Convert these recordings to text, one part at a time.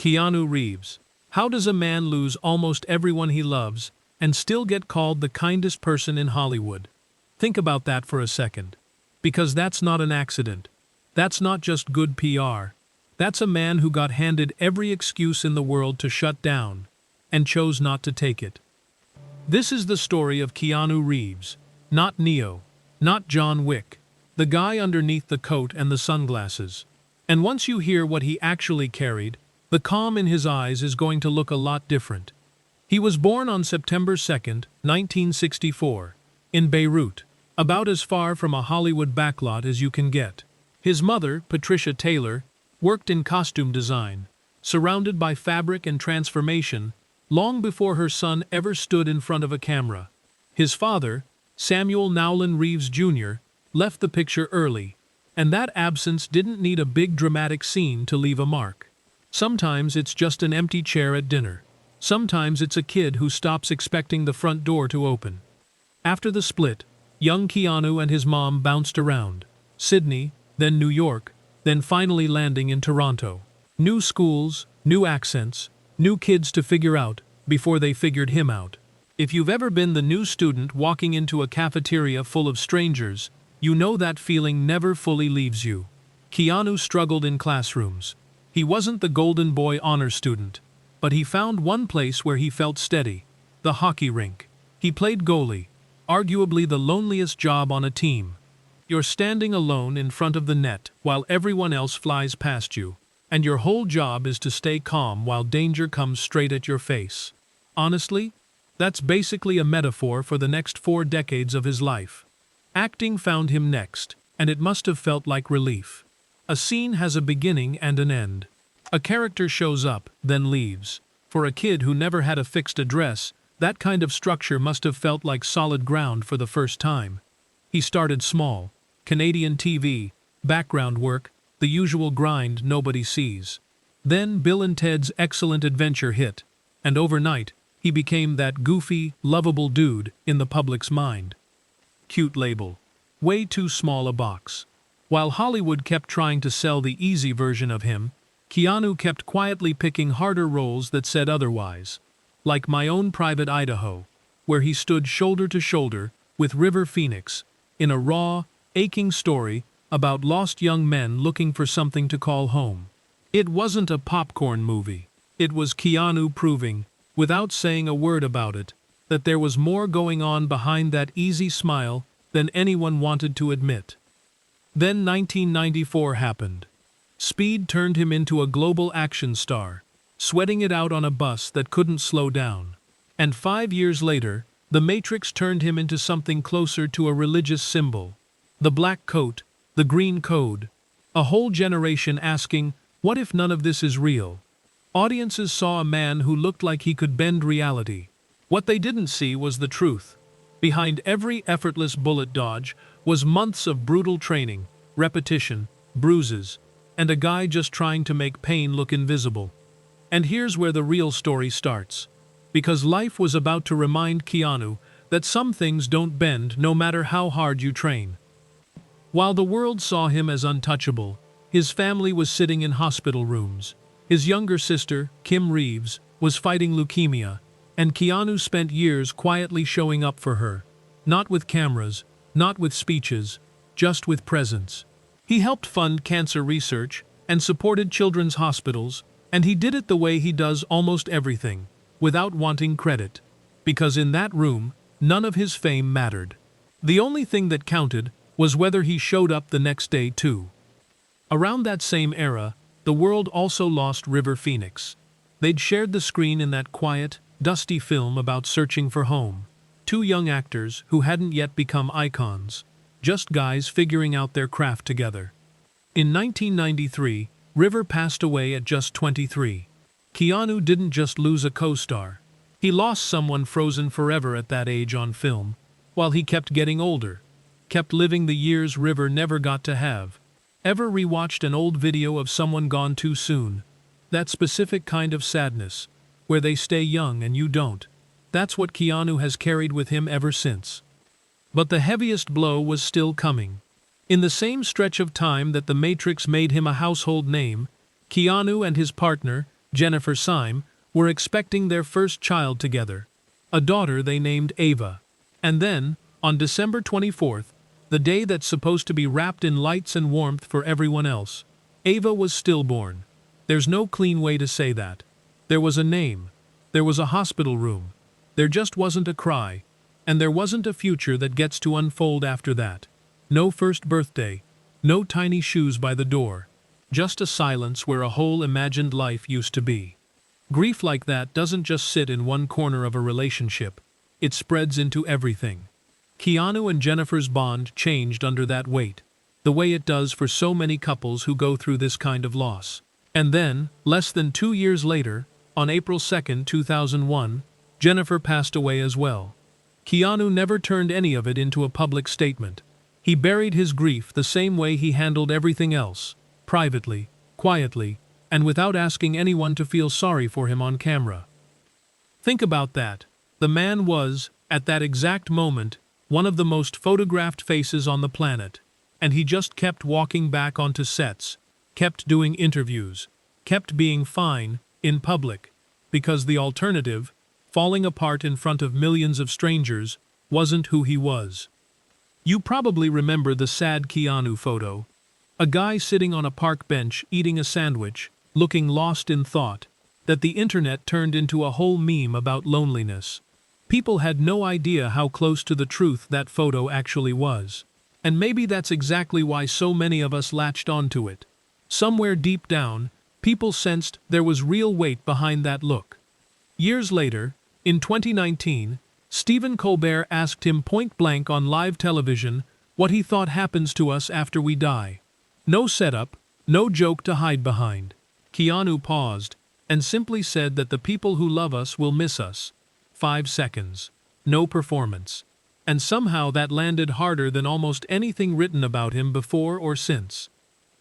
Keanu Reeves. How does a man lose almost everyone he loves and still get called the kindest person in Hollywood? Think about that for a second. Because that's not an accident. That's not just good PR. That's a man who got handed every excuse in the world to shut down and chose not to take it. This is the story of Keanu Reeves, not Neo, not John Wick, the guy underneath the coat and the sunglasses. And once you hear what he actually carried, the calm in his eyes is going to look a lot different. He was born on September 2nd, 1964, in Beirut, about as far from a Hollywood backlot as you can get. His mother, Patricia Taylor, worked in costume design, surrounded by fabric and transformation, long before her son ever stood in front of a camera. His father, Samuel Nowlin Reeves Jr., left the picture early, and that absence didn't need a big dramatic scene to leave a mark. Sometimes it's just an empty chair at dinner. Sometimes it's a kid who stops expecting the front door to open. After the split, young Keanu and his mom bounced around. Sydney, then New York, then finally landing in Toronto. New schools, new accents, new kids to figure out before they figured him out. If you've ever been the new student walking into a cafeteria full of strangers, you know that feeling never fully leaves you. Keanu struggled in classrooms. He wasn't the golden boy honor student, but he found one place where he felt steady: the hockey rink. He played goalie, arguably the loneliest job on a team. You're standing alone in front of the net while everyone else flies past you, and your whole job is to stay calm while danger comes straight at your face. Honestly, that's basically a metaphor for the next 4 decades of his life. Acting found him next, and it must have felt like relief. A scene has a beginning and an end. A character shows up, then leaves. For a kid who never had a fixed address, that kind of structure must have felt like solid ground for the first time. He started small. Canadian TV, background work, the usual grind nobody sees. Then Bill and Ted's Excellent Adventure hit, and overnight, he became that goofy, lovable dude in the public's mind. Cute label. Way too small a box. While Hollywood kept trying to sell the easy version of him, Keanu kept quietly picking harder roles that said otherwise. Like My Own Private Idaho, where he stood shoulder to shoulder with River Phoenix in a raw, aching story about lost young men looking for something to call home. It wasn't a popcorn movie. It was Keanu proving, without saying a word about it, that there was more going on behind that easy smile than anyone wanted to admit. Then 1994 happened. Speed turned him into a global action star, sweating it out on a bus that couldn't slow down. And 5 years later, The Matrix turned him into something closer to a religious symbol. The black coat, the green code. A whole generation asking, what if none of this is real? Audiences saw a man who looked like he could bend reality. What they didn't see was the truth. Behind every effortless bullet dodge was months of brutal training, repetition, bruises, and a guy just trying to make pain look invisible. And here's where the real story starts. Because life was about to remind Keanu that some things don't bend no matter how hard you train. While the world saw him as untouchable, his family was sitting in hospital rooms. His younger sister, Kim Reeves, was fighting leukemia, and Keanu spent years quietly showing up for her. Not with cameras, not with speeches, just with presence. He helped fund cancer research and supported children's hospitals, and he did it the way he does almost everything, without wanting credit. Because in that room, none of his fame mattered. The only thing that counted was whether he showed up the next day too. Around that same era, the world also lost River Phoenix. They'd shared the screen in that quiet, dusty film about searching for home. 2 young actors who hadn't yet become icons, just guys figuring out their craft together. In 1993, River passed away at just 23. Keanu didn't just lose a co-star. He lost someone frozen forever at that age on film, while he kept getting older, kept living the years River never got to have. Ever rewatched an old video of someone gone too soon? That specific kind of sadness, where they stay young and you don't. That's what Keanu has carried with him ever since. But the heaviest blow was still coming. In the same stretch of time that The Matrix made him a household name, Keanu and his partner, Jennifer Syme, were expecting their first child together, a daughter they named Ava. And then, on December 24th, the day that's supposed to be wrapped in lights and warmth for everyone else, Ava was stillborn. There's no clean way to say that. There was a name. There was a hospital room. There just wasn't a cry. And there wasn't a future that gets to unfold after that. No first birthday. No tiny shoes by the door. Just a silence where a whole imagined life used to be. Grief like that doesn't just sit in one corner of a relationship. It spreads into everything. Keanu and Jennifer's bond changed under that weight, the way it does for so many couples who go through this kind of loss. And then, less than 2 years later, on April 2, 2001, Jennifer passed away as well. Keanu never turned any of it into a public statement. He buried his grief the same way he handled everything else, privately, quietly, and without asking anyone to feel sorry for him on camera. Think about that. The man was, at that exact moment, one of the most photographed faces on the planet, and he just kept walking back onto sets, kept doing interviews, kept being fine, in public, because the alternative, falling apart in front of millions of strangers, wasn't who he was. You probably remember the sad Keanu photo. A guy sitting on a park bench eating a sandwich, looking lost in thought, that the internet turned into a whole meme about loneliness. People had no idea how close to the truth that photo actually was. And maybe that's exactly why so many of us latched onto it. Somewhere deep down, people sensed there was real weight behind that look. Years later, in 2019, Stephen Colbert asked him point-blank on live television what he thought happens to us after we die. No setup, no joke to hide behind. Keanu paused and simply said that the people who love us will miss us. 5 seconds. No performance. And somehow that landed harder than almost anything written about him before or since.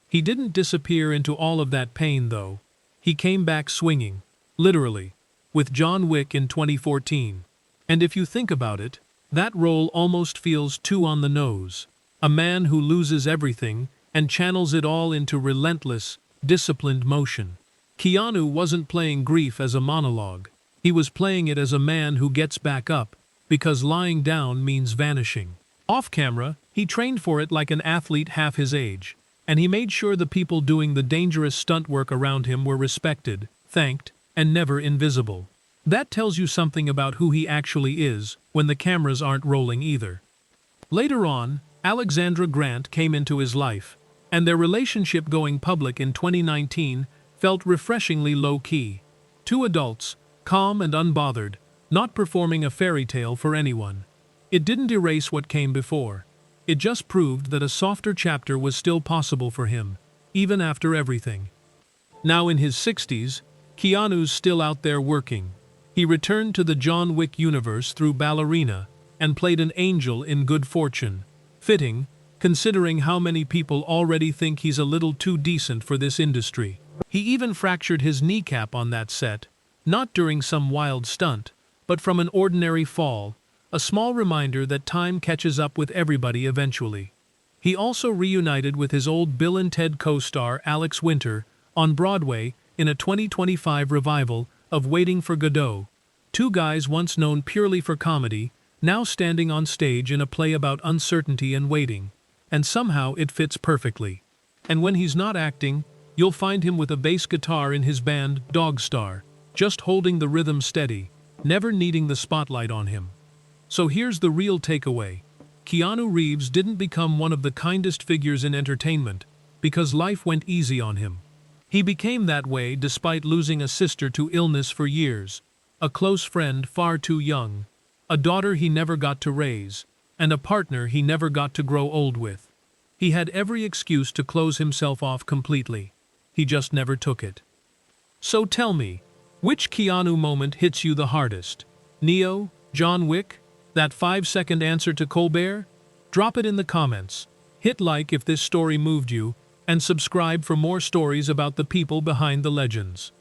He didn't disappear into all of that pain, though. He came back swinging, literally, with John Wick in 2014. And if you think about it, that role almost feels too on the nose. A man who loses everything and channels it all into relentless, disciplined motion. Keanu wasn't playing grief as a monologue. He was playing it as a man who gets back up, because lying down means vanishing. Off camera, he trained for it like an athlete half his age, and he made sure the people doing the dangerous stunt work around him were respected, thanked, and never invisible. That tells you something about who he actually is when the cameras aren't rolling either. Later on, Alexandra Grant came into his life, and their relationship going public in 2019 felt refreshingly low-key. Two adults, calm and unbothered, not performing a fairy tale for anyone. It didn't erase what came before. It just proved that a softer chapter was still possible for him, even after everything. Now in his 60s, Keanu's still out there working. He returned to the John Wick universe through Ballerina and played an angel in Good Fortune. Fitting, considering how many people already think he's a little too decent for this industry. He even fractured his kneecap on that set, not during some wild stunt, but from an ordinary fall, a small reminder that time catches up with everybody eventually. He also reunited with his old Bill and Ted co-star Alex Winter on Broadway in a 2025 revival of Waiting for Godot. Two guys once known purely for comedy, now standing on stage in a play about uncertainty and waiting. And somehow it fits perfectly. And when he's not acting, you'll find him with a bass guitar in his band Dogstar, just holding the rhythm steady, never needing the spotlight on him. So here's the real takeaway. Keanu Reeves didn't become one of the kindest figures in entertainment because life went easy on him. He became that way despite losing a sister to illness for years, a close friend far too young, a daughter he never got to raise, and a partner he never got to grow old with. He had every excuse to close himself off completely. He just never took it. So tell me, which Keanu moment hits you the hardest? Neo? John Wick? That 5-second answer to Colbert? Drop it in the comments. Hit like if this story moved you, and subscribe for more stories about the people behind the legends.